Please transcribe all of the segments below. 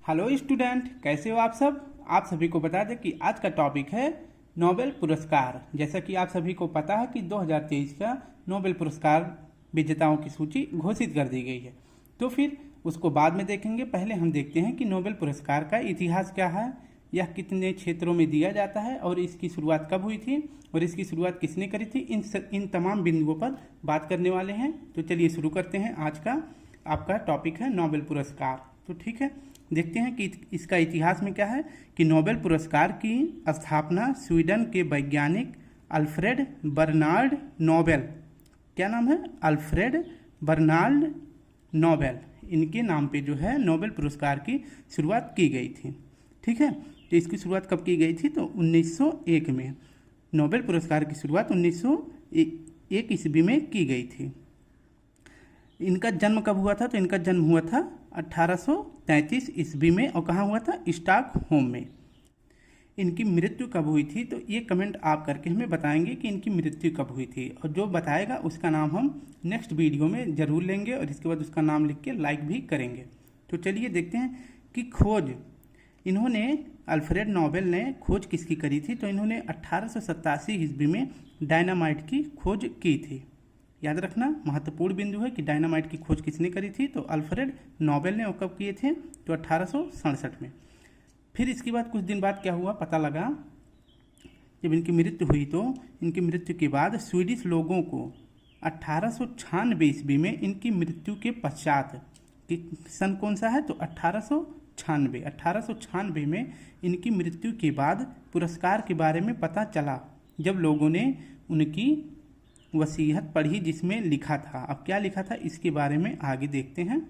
Hello student, कैसे हो आप सब। आप सभी को बता दें कि आज का टॉपिक है नोबेल पुरस्कार। जैसा कि आप सभी को पता है कि 2023 का नोबेल पुरस्कार विजेताओं की सूची घोषित कर दी गई है, तो फिर उसको बाद में देखेंगे। पहले हम देखते हैं कि नोबेल पुरस्कार का इतिहास क्या है, यह कितने क्षेत्रों में दिया जाता है और इसकी शुरुआत कब हुई थी और इसकी शुरुआत किसने करी थी। इन तमाम बिंदुओं पर बात करने वाले हैं। तो चलिए शुरू करते हैं। आज का आपका टॉपिक है नोबेल पुरस्कार। तो ठीक है, देखते हैं कि इसका इतिहास में क्या है। कि नोबेल पुरस्कार की स्थापना स्वीडन के वैज्ञानिक अल्फ्रेड बर्नाल्ड नोबेल, क्या नाम है, अल्फ्रेड बर्नाल्ड नोबेल, इनके नाम पे जो है नोबेल पुरस्कार की शुरुआत की गई थी। ठीक है, तो इसकी शुरुआत कब की गई थी, तो 1901 में। नोबेल पुरस्कार की शुरुआत 1901 ईस्वी में की गई थी। इनका जन्म कब हुआ था, तो इनका जन्म हुआ था 1833 ईस्वी में। और कहाँ हुआ था, स्टॉकहोम में। इनकी मृत्यु कब हुई थी, तो ये कमेंट आप करके हमें बताएंगे कि इनकी मृत्यु कब हुई थी। और जो बताएगा उसका नाम हम नेक्स्ट वीडियो में ज़रूर लेंगे और इसके बाद उसका नाम लिख के लाइक भी करेंगे। तो चलिए देखते हैं कि खोज इन्होंने, अल्फ्रेड नोबेल ने खोज किसकी करी थी, तो इन्होंने 1887 ईस्वी में डायनामाइट की खोज की थी। याद रखना, महत्वपूर्ण बिंदु है कि डायनामाइट की खोज किसने करी थी, तो अल्फ्रेड नोबेल ने। और कब किए थे, तो 1867 में। फिर इसके बाद कुछ दिन बाद क्या हुआ पता लगा, जब इनकी मृत्यु हुई तो इनकी मृत्यु के बाद स्वीडिश लोगों को 1896 ईस्वी में इनकी मृत्यु के पश्चात, कि सन कौन सा है, तो 1896 में इनकी मृत्यु के बाद पुरस्कार के बारे में पता चला, जब लोगों ने उनकी वसीयत पढ़ी जिसमें लिखा था। अब क्या लिखा था इसके बारे में आगे देखते हैं।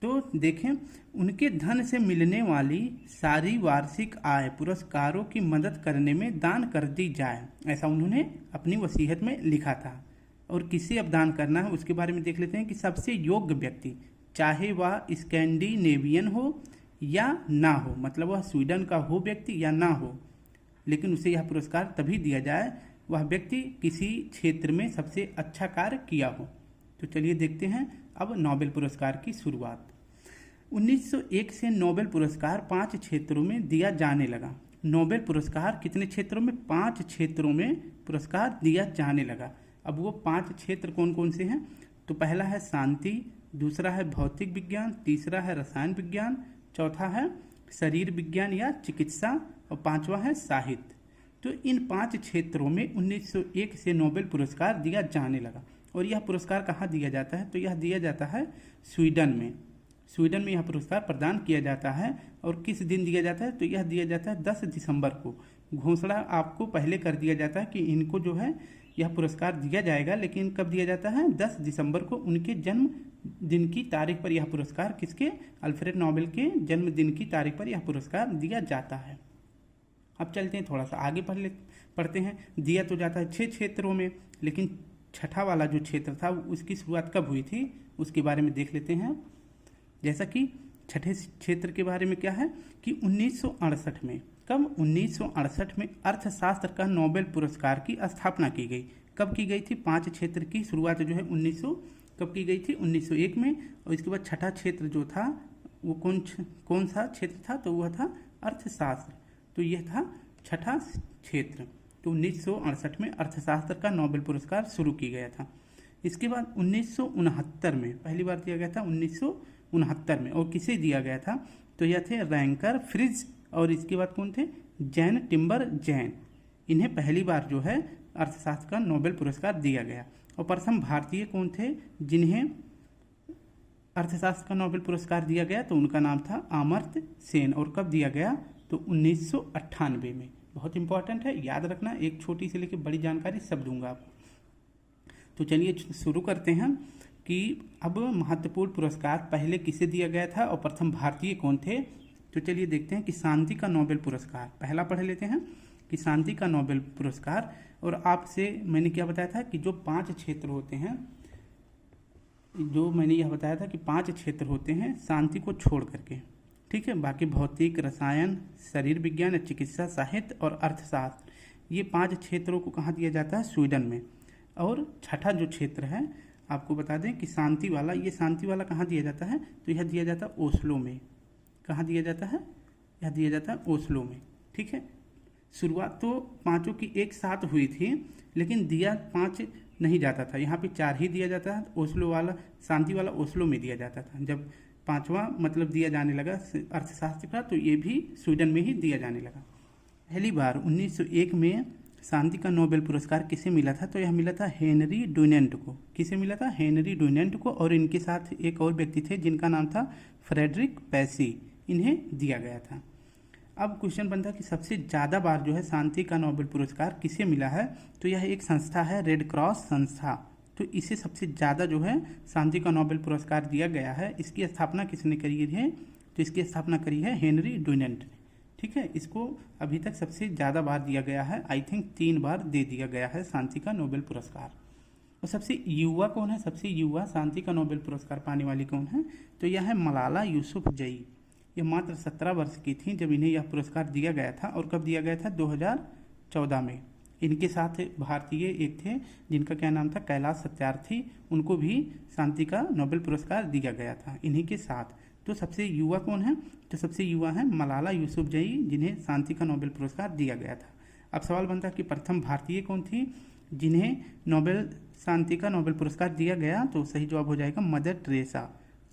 तो देखें, उनके धन से मिलने वाली सारी वार्षिक आय पुरस्कारों की मदद करने में दान कर दी जाए, ऐसा उन्होंने अपनी वसीयत में लिखा था। और किसे अब दान करना है उसके बारे में देख लेते हैं कि सबसे योग्य व्यक्ति, चाहे वह स्कैंडिनेवियन हो या ना हो, मतलब वह स्वीडन का हो व्यक्ति या ना हो, लेकिन उसे यह पुरस्कार तभी दिया जाए वह व्यक्ति किसी क्षेत्र में सबसे अच्छा कार्य किया हो। तो चलिए देखते हैं अब नोबेल पुरस्कार की शुरुआत। 1901 से नोबेल पुरस्कार 5 क्षेत्रों में दिया जाने लगा। नोबेल पुरस्कार कितने क्षेत्रों में, 5 क्षेत्रों में पुरस्कार दिया जाने लगा। अब वो 5 क्षेत्र कौन कौन से हैं, तो पहला है शांति, दूसरा है भौतिक विज्ञान, तीसरा है रसायन विज्ञान, चौथा है शरीर विज्ञान या चिकित्सा और पांचवा है साहित्य। तो इन 5 क्षेत्रों में 1901 से नोबेल पुरस्कार दिया जाने लगा। और यह पुरस्कार कहाँ दिया जाता है, तो यह दिया जाता है स्वीडन में। स्वीडन में यह पुरस्कार प्रदान किया जाता है। और किस दिन दिया जाता है, तो यह दिया जाता है 10 दिसंबर को। घोषणा आपको पहले कर दिया जाता है कि इनको जो है यह पुरस्कार दिया जाएगा, लेकिन कब दिया जाता है, 10 दिसंबर को। उनके जन्म दिन की तारीख पर यह पुरस्कार, किसके, अल्फ्रेड नोबेल के जन्मदिन की तारीख पर यह पुरस्कार दिया जाता है। अब चलते हैं थोड़ा सा आगे पढ़ते हैं। दिया तो जाता है 6 क्षेत्रों में, लेकिन छठा वाला जो क्षेत्र था उसकी शुरुआत कब हुई थी उसके बारे में देख लेते हैं। जैसा कि छठे क्षेत्र के बारे में क्या है कि 1968 में, कब, 1968 में अर्थशास्त्र का नोबेल पुरस्कार की स्थापना की गई। कब की गई थी, 5 क्षेत्र की शुरुआत जो है 1900 कब की गई थी, 1901 में। और इसके बाद छठा क्षेत्र जो था वो कौन सा क्षेत्र था, तो वह था अर्थशास्त्र। तो यह था छठा क्षेत्र। तो 1968 में अर्थशास्त्र का नोबेल पुरस्कार शुरू किया गया था। इसके बाद 1969 में पहली बार दिया गया था, 1969 में। और किसे दिया गया था, तो यह थे रैंकर फ्रिज। और इसके बाद कौन थे, जैन टिम्बर जैन। इन्हें पहली बार जो है अर्थशास्त्र का नोबेल पुरस्कार दिया गया। और प्रथम भारतीय कौन थे जिन्हें अर्थशास्त्र का नोबेल पुरस्कार दिया गया, तो उनका नाम था अमर्त्य सेन। और कब दिया गया, तो 1998 में। बहुत इंपॉर्टेंट है, याद रखना, एक छोटी से लेकर बड़ी जानकारी सब दूंगा आपको। तो चलिए शुरू करते हैं कि अब महत्वपूर्ण पुरस्कार पहले किसे दिया गया था और प्रथम भारतीय कौन थे। तो चलिए देखते हैं कि शांति का नोबेल पुरस्कार पहला पढ़ लेते हैं कि शांति का नोबेल पुरस्कार। और आपसे मैंने क्या बताया था कि जो 5 क्षेत्र होते हैं, जो मैंने यह बताया था कि 5 क्षेत्र होते हैं शांति को छोड़ करके, ठीक है। बाकी भौतिक, रसायन, शरीर विज्ञान, चिकित्सा, साहित्य और अर्थशास्त्र, ये 5 क्षेत्रों को कहाँ दिया जाता है, स्वीडन में। और छठा जो क्षेत्र है आपको बता दें कि शांति वाला, ये शांति वाला कहाँ दिया जाता है, तो यह दिया जाता है ओस्लो में। कहाँ दिया जाता है? यह दिया जाता है ओस्लो में। ठीक है, शुरुआत तो 5 की एक साथ हुई थी, लेकिन दिया 5 नहीं जाता था, यहाँ पे 4 ही दिया जाता है। ओस्लो वाला, शांति वाला ओस्लो में दिया जाता था। जब 5वां मतलब दिया जाने लगा अर्थशास्त्र का, तो ये भी स्वीडन में ही दिया जाने लगा। पहली बार 1901 में शांति का नोबेल पुरस्कार किसे मिला था? तो यह मिला था हेनरी डुनेंट को। किसे मिला था? हेनरी डुनेंट को। और इनके साथ एक और व्यक्ति थे जिनका नाम था फ्रेडरिक पैसी, इन्हें दिया गया था। अब क्वेश्चन बनता है कि सबसे ज़्यादा बार जो है शांति का नोबेल पुरस्कार किसे मिला है? तो यह एक संस्था है, रेड क्रॉस संस्था। तो इसे सबसे ज़्यादा जो है शांति का नोबेल पुरस्कार दिया गया है। इसकी स्थापना किसने करी है? तो इसकी स्थापना करी है हेनरी डुनेंट ने। ठीक है, इसको अभी तक सबसे ज़्यादा बार दिया गया है। आई थिंक 3 बार दे दिया गया है शांति का नोबेल पुरस्कार। और सबसे युवा कौन है? सबसे युवा शांति का नोबेल पुरस्कार पाने वाली कौन है? तो यह है मलाला यूसुफजई। ये मात्र 17 वर्ष की थी जब इन्हें यह पुरस्कार दिया गया था। और कब दिया गया था? 2014 में। इनके साथ भारतीय एक थे जिनका क्या नाम था? कैलाश सत्यार्थी। उनको भी शांति का नोबेल पुरस्कार दिया गया था इन्हीं के साथ। तो सबसे युवा कौन है? तो सबसे युवा है मलाला यूसुफजई, जिन्हें शांति का नोबेल पुरस्कार दिया गया था। अब सवाल बनता है कि प्रथम भारतीय कौन थी जिन्हें नोबेल शांति का नोबेल पुरस्कार दिया गया? तो सही जवाब हो जाएगा मदर टेरेसा।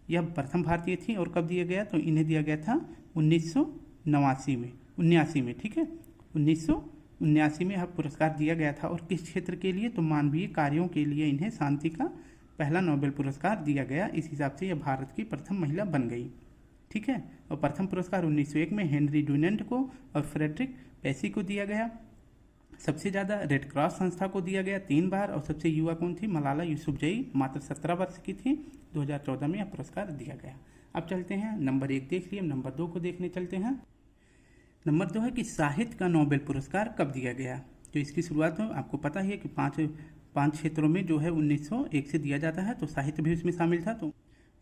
यह प्रथम भारतीय थी। और कब दिया गया? तो इन्हें दिया गया था 1979 में। ठीक है, 1979 में यह पुरस्कार दिया गया था। और किस क्षेत्र के लिए? तो मानवीय कार्यों के लिए इन्हें शांति का पहला नोबेल पुरस्कार दिया गया। इस हिसाब से यह भारत की प्रथम महिला बन गई। ठीक है, और प्रथम पुरस्कार 1901 में हेनरी डुनेंट को और फ्रेडरिक पैसी को दिया गया। सबसे ज़्यादा रेड क्रॉस संस्था को दिया गया 3 बार। और सबसे युवा कौन थी? मलाला यूसुफजई, मात्र 17 वर्ष की थी। 2014 में यह पुरस्कार दिया गया। अब चलते हैं, नंबर 1 देख लिए, अब नंबर 2 को देखने चलते हैं। नंबर 2 है कि साहित्य का नोबेल पुरस्कार कब दिया गया? तो इसकी शुरुआत हो, आपको पता ही है कि 5 क्षेत्रों में जो है 1901 से दिया जाता है। तो साहित्य भी उसमें शामिल था। तो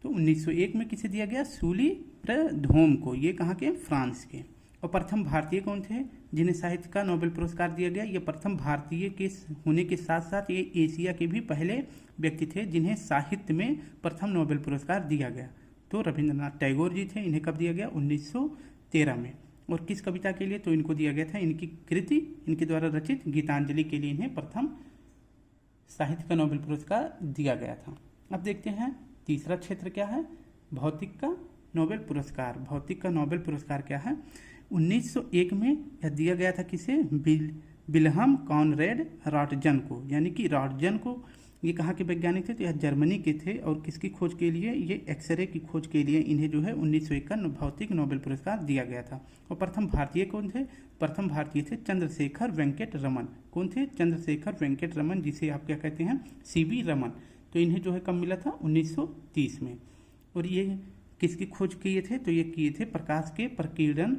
1901 में किसे दिया गया? सूली प्रधोम को। ये कहाँ के? फ्रांस के। और प्रथम भारतीय कौन थे जिन्हें साहित्य का नोबेल पुरस्कार दिया गया? ये प्रथम भारतीय के होने के साथ साथ ये एशिया के भी पहले व्यक्ति थे जिन्हें साहित्य में प्रथम नोबेल पुरस्कार दिया गया। तो रविंद्रनाथ टैगोर जी थे। इन्हें कब दिया गया? 1913 में। और किस कविता के लिए? तो इनको दिया गया था इनकी कृति, इनके द्वारा रचित गीतांजलि के लिए इन्हें प्रथम साहित्य का नोबेल पुरस्कार दिया गया था। अब देखते हैं तीसरा क्षेत्र क्या है? भौतिक का नोबेल पुरस्कार। भौतिक का नोबेल पुरस्कार क्या है? 1901 में यह दिया गया था किसे? विल्हम कॉनरेड रॉटजन को। यानी कि रॉटजन को, ये कहाँ के वैज्ञानिक थे? तो यह जर्मनी के थे। और किसकी खोज के लिए? ये एक्सरे की खोज के लिए इन्हें जो है 1901 का भौतिक नोबेल पुरस्कार दिया गया था। और प्रथम भारतीय कौन थे? प्रथम भारतीय थे चंद्रशेखर वेंकट रमन। कौन थे? चंद्रशेखर वेंकट रमन, जिसे आप क्या कहते हैं? CB रमन। तो इन्हें जो है कब मिला था? 1930 में। और ये किसकी खोज किए थे? तो ये किए थे प्रकाश के प्रकीर्णन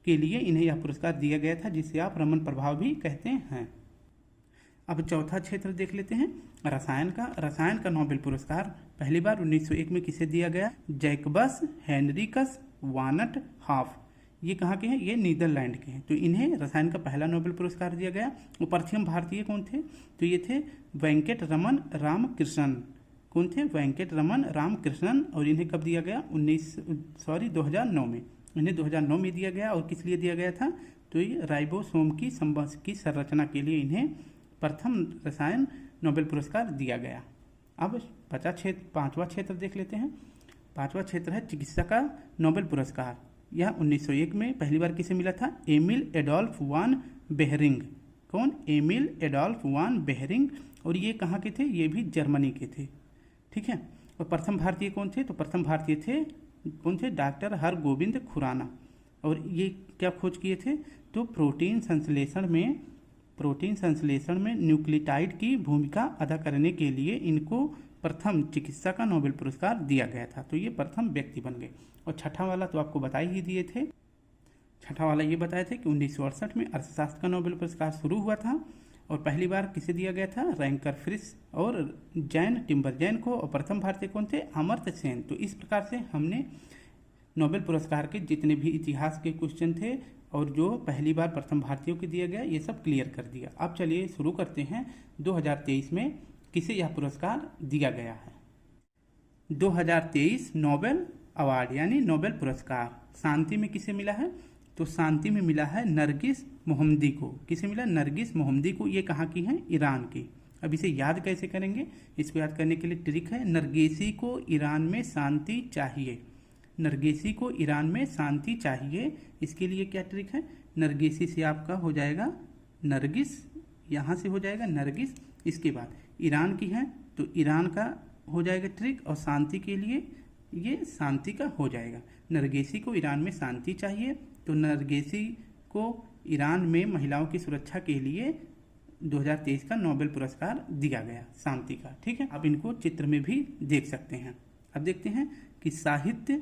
के लिए इन्हें यह पुरस्कार दिया गया था, जिसे आप रमन प्रभाव भी कहते हैं। अब चौथा क्षेत्र देख लेते हैं, रसायन का। रसायन का नोबेल पुरस्कार पहली बार 1901 में किसे दिया गया? जैकबस हेनरिकस वानट हाफ। ये कहाँ के हैं? ये नीदरलैंड के हैं। तो इन्हें रसायन का पहला नोबेल पुरस्कार दिया गया। और प्रथम भारतीय कौन थे? तो ये थे वेंकट रमन रामकृष्णन। कौन थे? वेंकट रमन रामकृष्णन। और इन्हें कब दिया गया? 2009 में। इन्हें 2009 में दिया गया। और किस लिए दिया गया था? तो ये राइबोसोम की संरचना के लिए इन्हें प्रथम रसायन नोबेल पुरस्कार दिया गया। अब पांचवा क्षेत्र देख लेते हैं। पांचवा क्षेत्र है चिकित्सा का नोबेल पुरस्कार। यह 1901 में पहली बार किसे मिला था? एमिल एडोल्फ वान बेहरिंग। कौन? एमिल एडोल्फ वान बेहरिंग। और ये कहाँ के थे? ये भी जर्मनी के थे। ठीक है। और प्रथम भारतीय कौन थे? तो प्रथम भारतीय थे कौन थे? डॉक्टर हरगोविंद खुराना। और ये क्या खोज किए थे? तो प्रोटीन संश्लेषण में न्यूक्लियोटाइड की भूमिका अदा करने के लिए इनको प्रथम चिकित्सा का नोबेल पुरस्कार दिया गया था। तो ये प्रथम व्यक्ति बन गए। और छठा वाला तो आपको बता ही दिए थे। छठा वाला ये बताए थे कि 1968 में अर्थशास्त्र का नोबेल पुरस्कार शुरू हुआ था। और पहली बार किसे दिया गया था? रैंकर फ्रिस और जैन टिम्बरजैन को। और प्रथम भारतीय कौन थे? अमर्त्य सेन। तो इस प्रकार से हमने नोबेल पुरस्कार के जितने भी इतिहास के क्वेश्चन थे और जो पहली बार प्रथम भारतीयों को दिया गया, ये सब क्लियर कर दिया। अब चलिए शुरू करते हैं 2023 में किसे यह पुरस्कार दिया गया है। 2023 नोबेल अवार्ड यानी नोबेल पुरस्कार शांति में किसे मिला है? तो शांति में मिला है नरगिस मोहम्मदी को। किसे मिला? नरगिस मोहम्मदी को। ये कहाँ की है? ईरान की। अब इसे याद कैसे करेंगे? इसको याद करने के लिए ट्रिक है, नरगिसी को ईरान में शांति चाहिए। नरगिसी को ईरान में शांति चाहिए, इसके लिए क्या ट्रिक है? नरगिसी से आपका हो जाएगा नरगिस, यहाँ से हो जाएगा नरगिस, इसके बाद ईरान की है तो ईरान का हो जाएगा ट्रिक, और शांति के लिए ये शांति का हो जाएगा। नरगिसी को ईरान में शांति चाहिए, तो नरगिसी को ईरान में महिलाओं की सुरक्षा के लिए 2023 का नोबेल पुरस्कार दिया गया शांति का। ठीक है, आप इनको चित्र में भी देख सकते हैं। अब देखते हैं कि साहित्य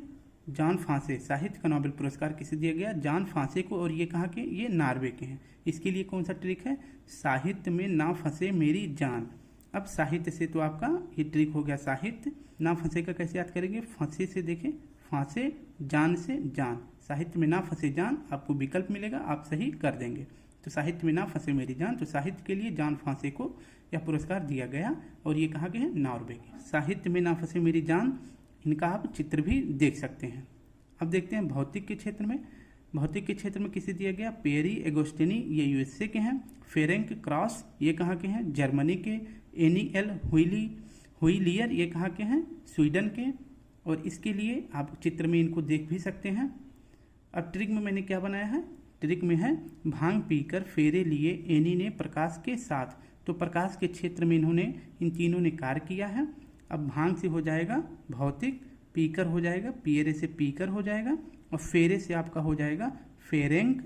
जॉन फांसे, साहित्य का नोबेल पुरस्कार किसे दिया गया? जॉन फांसे को। और ये कहाँ के? ये नॉर्वे के हैं। इसके लिए कौन सा ट्रिक है? साहित्य में ना फंसे मेरी जान। अब साहित्य से तो आपका ये ट्रिक हो गया, साहित्य ना फंसे का कैसे याद करेंगे? फंसे से देखें, फांसे, जान से जान, साहित्य में ना फंसे जान, आपको विकल्प मिलेगा, आप सही कर देंगे। तो साहित्य में ना फंसे मेरी जान, तो साहित्य के लिए जॉन फांसे को यह पुरस्कार दिया गया, और ये कहाँ के हैं? नॉर्वे के। साहित्य में ना फंसे मेरी जान, इनका आप चित्र भी देख सकते हैं। अब देखते हैं भौतिक के क्षेत्र में। भौतिक के क्षेत्र में किसे दिया गया? पेरी एगोस्टिनी, ये यूएसए के हैं। फेरेंक क्रॉस, ये कहाँ के हैं? जर्मनी के। एनीएल हुइलियर, ये कहाँ के हैं? स्वीडन के। और इसके लिए आप चित्र में इनको देख भी सकते हैं। अब ट्रिक में मैंने क्या बनाया है? ट्रिक में है भांग पीकर फेरे लिए एनी ने प्रकाश के साथ। तो प्रकाश के क्षेत्र में इन्होंने, इन तीनों ने कार्य किया है। अब भांग से हो जाएगा भौतिक, पीकर हो जाएगा, पियरे से पीकर हो जाएगा, और फेरे से आपका हो जाएगा फेरेंक।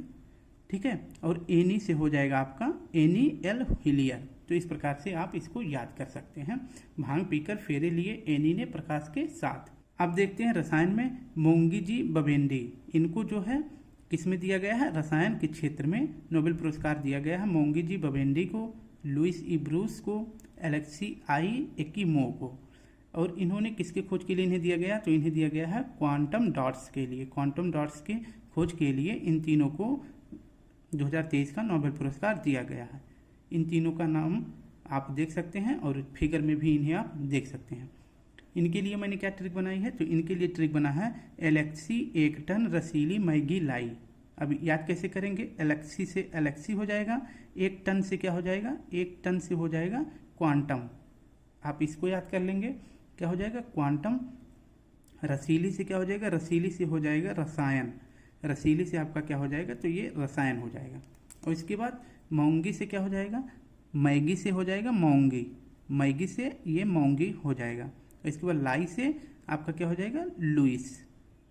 ठीक है, और एनी से हो जाएगा आपका एनी एल हिलियर। तो इस प्रकार से आप इसको याद कर सकते हैं। भांग पीकर फेरे लिए एनी ने प्रकाश के साथ। अब देखते हैं रसायन में मोंगी जी बवेंडी, इनको जो है किस में दिया गया है? रसायन के क्षेत्र में नोबेल पुरस्कार दिया गया है। मोंगी जी बवेंडी को, लुइस ई ब्रूस को, एलेक्सी आई एकिमो को। और इन्होंने किसके खोज के लिए इन्हें दिया गया? तो इन्हें दिया गया है क्वांटम डॉट्स के लिए। क्वांटम डॉट्स के खोज के लिए इन तीनों को 2023 का नोबेल पुरस्कार दिया गया है। इन तीनों का नाम आप देख सकते हैं, और फिगर में भी इन्हें आप देख सकते हैं। इनके लिए मैंने क्या ट्रिक बनाई है? तो इनके लिए ट्रिक बना है एलेक्सी 1 टन रसीली मैगी लाई। अब याद कैसे करेंगे? एलेक्सी से एलेक्सी हो जाएगा, 1 टन से क्या हो जाएगा? 1 टन से हो जाएगा क्वांटम। आप इसको याद कर लेंगे, क्या हो जाएगा? क्वांटम। रसीली से क्या हो जाएगा? रसीली से हो जाएगा रसायन। रसीली से आपका क्या हो जाएगा? तो ये रसायन हो जाएगा। और इसके बाद मोंगी से क्या हो जाएगा? मैगी से हो जाएगा मोंगी। मैगी से ये मोंगी हो जाएगा। और इसके बाद लाई से आपका क्या हो जाएगा? लुइस।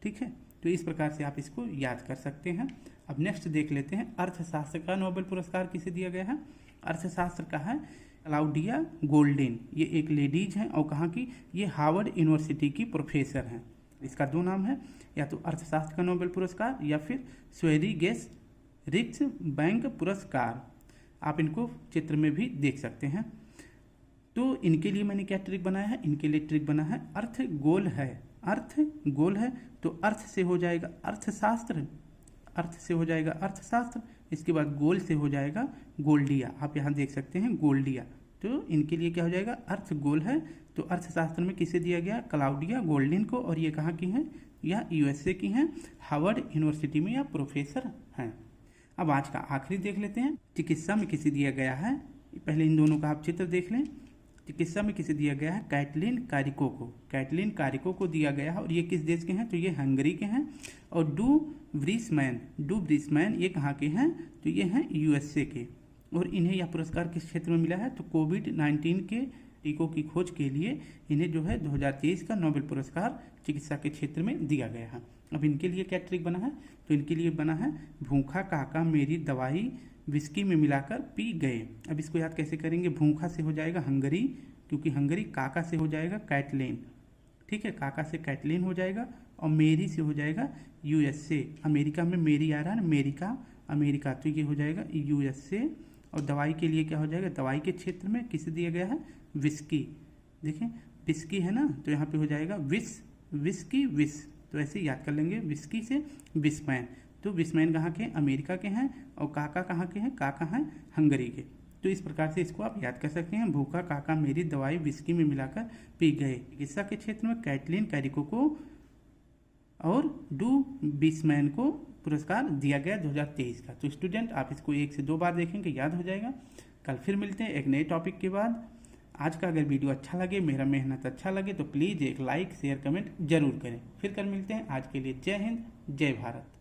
ठीक है, तो इस प्रकार से आप इसको याद कर सकते हैं। अब नेक्स्ट देख लेते हैं अर्थशास्त्र का नोबेल पुरस्कार किसे दिया गया है? अर्थशास्त्र का है क्लाउडिया गोल्डिन। ये एक लेडीज हैं, और कहाँ की? ये हार्वर्ड यूनिवर्सिटी की प्रोफेसर हैं। इसका 2 नाम है, या तो अर्थशास्त्र का नोबेल पुरस्कार या फिर स्वेरिगेस रिक्स बैंक पुरस्कार। आप इनको चित्र में भी देख सकते हैं। तो इनके लिए मैंने क्या ट्रिक बनाया है? इनके लिए ट्रिक बना है अर्थ गोल है। अर्थ गोल है, तो अर्थ से हो जाएगा अर्थशास्त्र, अर्थ से हो जाएगा अर्थशास्त्र, इसके बाद गोल से हो जाएगा गोल्डिया। आप यहाँ देख सकते हैं गोल्डिया। तो इनके लिए क्या हो जाएगा? अर्थ गोल है, तो अर्थशास्त्र में किसे दिया गया? क्लाउडिया गोल्डिन को। और ये कहाँ की हैं? यह यूएसए की हैं, हार्वर्ड यूनिवर्सिटी में यह प्रोफेसर हैं। अब आज का आखिरी देख लेते हैं, चिकित्सा में किसे दिया गया है? पहले इन दोनों का आप चित्र देख लें। चिकित्सा में किसे दिया गया है? कैटलिन कारिको को। कैटलिन कारिको को दिया गया है, और ये किस देश के हैं? तो ये हंगरी के हैं। और डू ब्रिसमैन ये कहाँ के हैं? तो ये हैं यूएसए के। और इन्हें यह पुरस्कार किस क्षेत्र में मिला है? तो कोविड-19 के टीकों की खोज के लिए इन्हें जो है 2023 का नोबेल पुरस्कार चिकित्सा के क्षेत्र में दिया गया है। अब इनके लिए क्या ट्रिक बना है? तो इनके लिए बना है भूखा काका मेरी दवाई विस्की में मिलाकर पी गए। अब इसको याद कैसे करेंगे? भूखा से हो जाएगा हंगरी, क्योंकि हंगरी, काका से हो जाएगा कैटलिन। ठीक है, काका से कैटलिन हो जाएगा, और मेरी से हो जाएगा यूएसए। अमेरिका में मेरी आ रहा है, अमेरिका, अमेरिका, तो ये हो जाएगा यूएसए। और दवाई के लिए क्या हो जाएगा? दवाई के क्षेत्र में किसे दिया गया है? विस्की। देखें विस्की है ना, तो यहाँ पे हो जाएगा विस्की। तो ऐसे याद कर लेंगे, विस्की से विस्मैन। तो विस्मैन कहाँ के? अमेरिका के हैं। और काका कहाँ के हैं? काका हैं हंगरी के। तो इस प्रकार से इसको आप याद कर सकते हैं। भूखा काका मेरी दवाई विस्की में मिलाकर पी गए। चिकित्सा के क्षेत्र में कैटलिन कारिको को और डू बिस्मैन को पुरस्कार दिया गया 2023 का। तो स्टूडेंट आप इसको 1 से 2 बार देखेंगे, याद हो जाएगा। कल फिर मिलते हैं एक नए टॉपिक के बाद। आज का अगर वीडियो अच्छा लगे, मेरा मेहनत अच्छा लगे, तो प्लीज़ एक लाइक शेयर कमेंट जरूर करें। फिर कल मिलते हैं। आज के लिए जय हिंद, जय भारत।